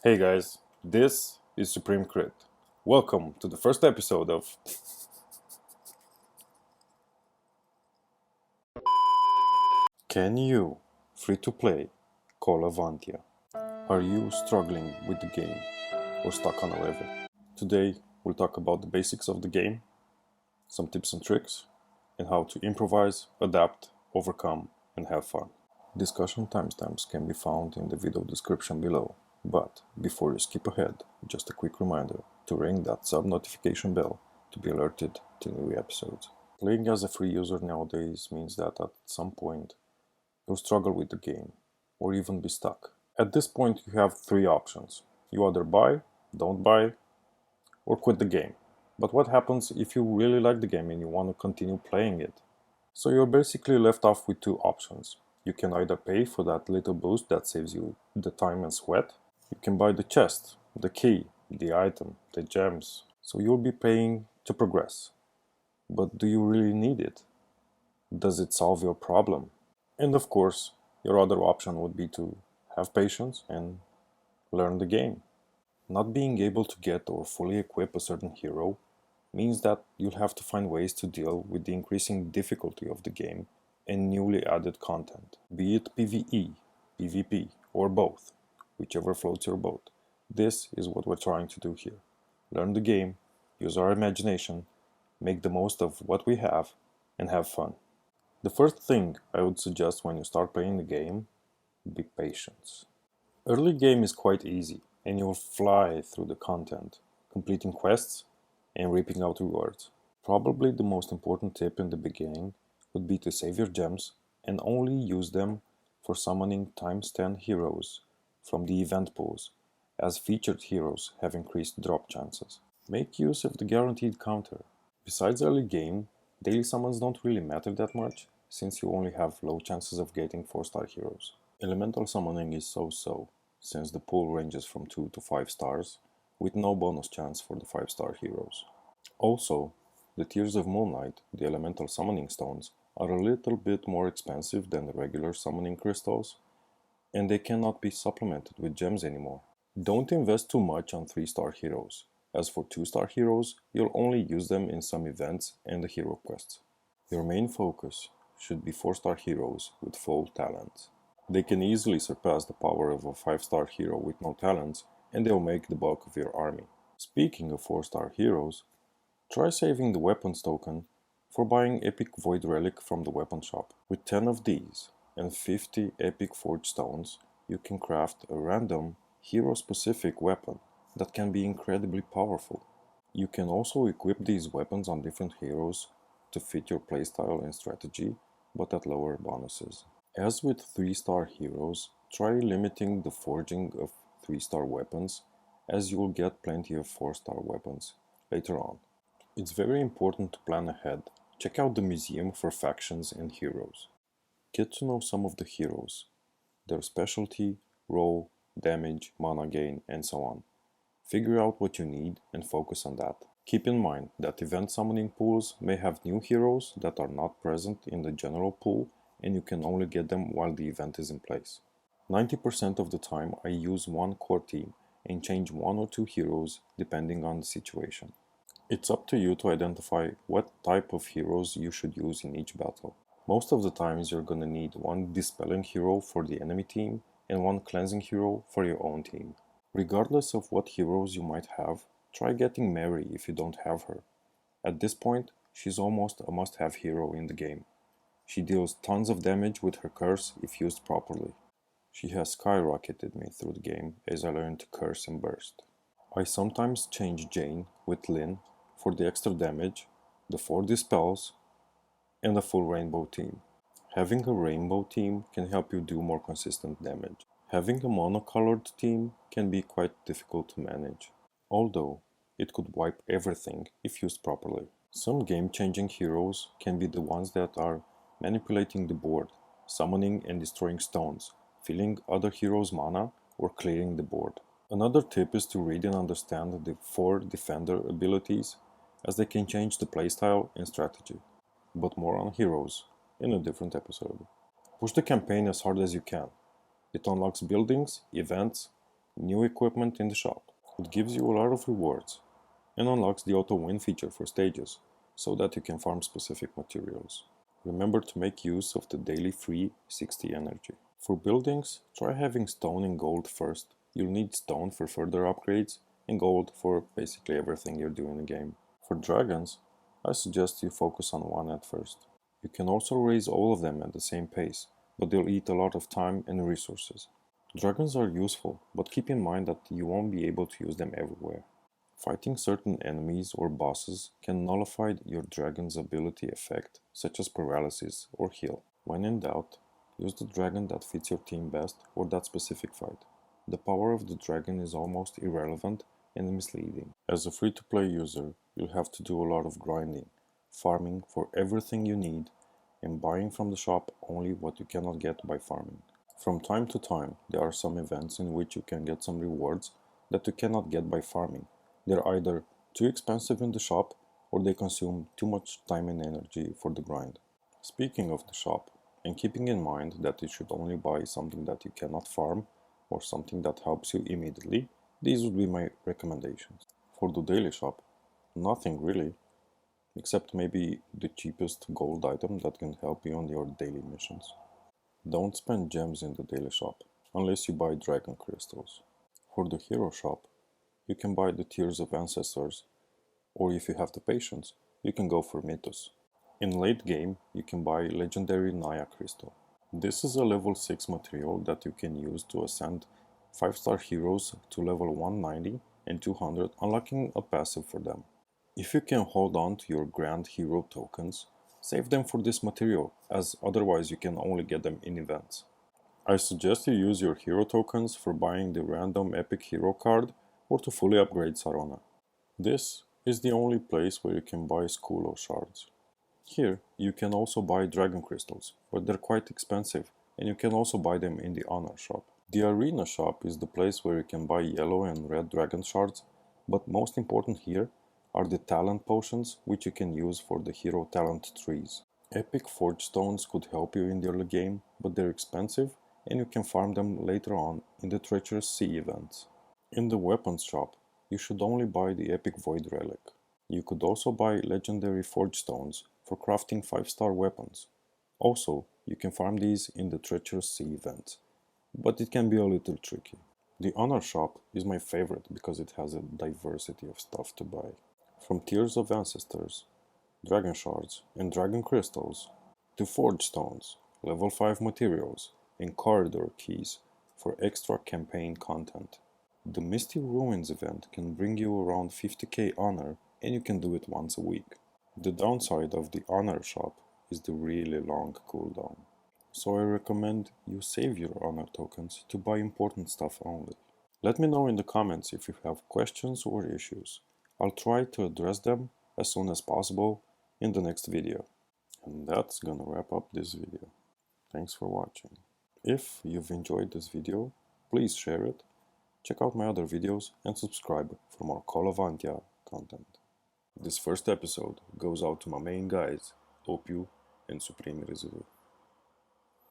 Hey guys, this is SupremeCrit. Welcome to the first episode of Can You Free to Play Call of Antia? Are you struggling with the game or stuck on a level? Today we'll talk about the basics of the game, some tips and tricks, and how to improvise, adapt, overcome, and have fun. Discussion timestamps can be found in the video description below. But before you skip ahead, just a quick reminder to ring that sub notification bell to be alerted to new episodes. Playing as a free user nowadays means that at some point you'll struggle with the game or even be stuck. At this point you have three options. You either buy, don't buy, or quit the game. But what happens if you really like the game and you want to continue playing it? So you're basically left off with two options. You can either pay for that little boost that saves you the time and sweat. You can buy the chest, the key, the item, the gems. So you'll be paying to progress. But do you really need it? Does it solve your problem? And of course, your other option would be to have patience and learn the game. Not being able to get or fully equip a certain hero means that you'll have to find ways to deal with the increasing difficulty of the game and newly added content, be it PvE, PvP, or both, whichever floats your boat. This is what we're trying to do here. Learn the game, use our imagination, make the most of what we have, and have fun. The first thing I would suggest when you start playing the game, be patient. Early game is quite easy, and you'll fly through the content, completing quests and reaping out rewards. Probably the most important tip in the beginning would be to save your gems and only use them for summoning times 10 heroes from the event pools, as featured heroes have increased drop chances. Make use of the guaranteed counter. Besides early game, daily summons don't really matter that much, since you only have low chances of getting 4-star heroes. Elemental summoning is so-so, since the pool ranges from 2 to 5 stars, with no bonus chance for the 5-star heroes. Also, the Tears of Moonlight, the elemental summoning stones, are a little bit more expensive than the regular summoning crystals, and they cannot be supplemented with gems anymore. Don't invest too much on 3-star heroes. As for 2-star heroes, you'll only use them in some events and the hero quests. Your main focus should be 4-star heroes with full talents. They can easily surpass the power of a 5-star hero with no talents, and they'll make the bulk of your army. Speaking of 4-star heroes, try saving the weapons token for buying Epic Void Relic from the weapon shop. With 10 of these and 50 Epic Forge Stones, you can craft a random hero-specific weapon that can be incredibly powerful. You can also equip these weapons on different heroes to fit your playstyle and strategy, but at lower bonuses. As with 3-star heroes, try limiting the forging of 3-star weapons, as you will get plenty of 4-star weapons later on. It's very important to plan ahead. Check out the museum for factions and heroes. Get to know some of the heroes, their specialty, role, damage, mana gain, and so on. Figure out what you need and focus on that. Keep in mind that event summoning pools may have new heroes that are not present in the general pool, and you can only get them while the event is in place. 90% of the time I use one core team and change 1 or 2 heroes depending on the situation. It's up to you to identify what type of heroes you should use in each battle. Most of the times you're gonna need one dispelling hero for the enemy team and one cleansing hero for your own team. Regardless of what heroes you might have, try getting Mary if you don't have her. At this point, she's almost a must-have hero in the game. She deals tons of damage with her curse if used properly. She has skyrocketed me through the game as I learned to curse and burst. I sometimes change Jane with Lynn for the extra damage, the 4 dispels, and a full rainbow team. Having a rainbow team can help you do more consistent damage. Having a monocolored team can be quite difficult to manage, although it could wipe everything if used properly. Some game-changing heroes can be the ones that are manipulating the board, summoning and destroying stones, filling other heroes' mana, or clearing the board. Another tip is to read and understand the 4 defender abilities, as they can change the playstyle and strategy. But more on heroes in a different episode. Push the campaign as hard as you can. It unlocks buildings, events, new equipment in the shop. It gives you a lot of rewards and unlocks the auto win feature for stages so that you can farm specific materials. Remember to make use of the daily free 60 energy. For buildings, try having stone and gold first. You'll need stone for further upgrades and gold for basically everything you do in the game. For dragons, I suggest you focus on one at first. You can also raise all of them at the same pace, but they'll eat a lot of time and resources. Dragons are useful, but keep in mind that you won't be able to use them everywhere. Fighting certain enemies or bosses can nullify your dragon's ability effect, such as paralysis or heal. When in doubt, use the dragon that fits your team best or that specific fight. The power of the dragon is almost irrelevant and misleading. As a free-to-play user, you'll have to do a lot of grinding, farming for everything you need, and buying from the shop only what you cannot get by farming. From time to time, there are some events in which you can get some rewards that you cannot get by farming. They're either too expensive in the shop or they consume too much time and energy for the grind. Speaking of the shop, and keeping in mind that you should only buy something that you cannot farm or something that helps you immediately, these would be my recommendations. For the daily shop, nothing really, except maybe the cheapest gold item that can help you on your daily missions. Don't spend gems in the daily shop, unless you buy dragon crystals. For the hero shop, you can buy the Tears of Ancestors, or if you have the patience, you can go for Mythos. In late game, you can buy Legendary Naya Crystal. This is a level 6 material that you can use to ascend 5-star heroes to level 190 and 200, unlocking a passive for them. If you can hold on to your Grand Hero tokens, save them for this material, as otherwise you can only get them in events. I suggest you use your hero tokens for buying the random epic hero card or to fully upgrade Sarona. This is the only place where you can buy Skulo shards. Here you can also buy dragon crystals, but they're quite expensive and you can also buy them in the honor shop. The arena shop is the place where you can buy yellow and red dragon shards, but most important here are the talent potions which you can use for the hero talent trees. Epic forge stones could help you in the early game, but they're expensive and you can farm them later on in the Treacherous Sea events. In the weapons shop, you should only buy the epic void relic. You could also buy legendary forge stones for crafting 5-star weapons. Also, you can farm these in the Treacherous Sea event, but it can be a little tricky. The honor shop is my favorite because it has a diversity of stuff to buy. From Tears of Ancestors, dragon shards and dragon crystals, to forge stones, level 5 materials, and corridor keys for extra campaign content. The Misty Ruins event can bring you around 50k honor and you can do it once a week. The downside of the honor shop is the really long cooldown. So I recommend you save your honor tokens to buy important stuff only. Let me know in the comments if you have questions or issues. I'll try to address them as soon as possible in the next video. And that's gonna wrap up this video. Thanks for watching. If you've enjoyed this video, please share it, check out my other videos and subscribe for more Call of Antia content. This first episode goes out to my main guys, Opiu and SupremeCrit.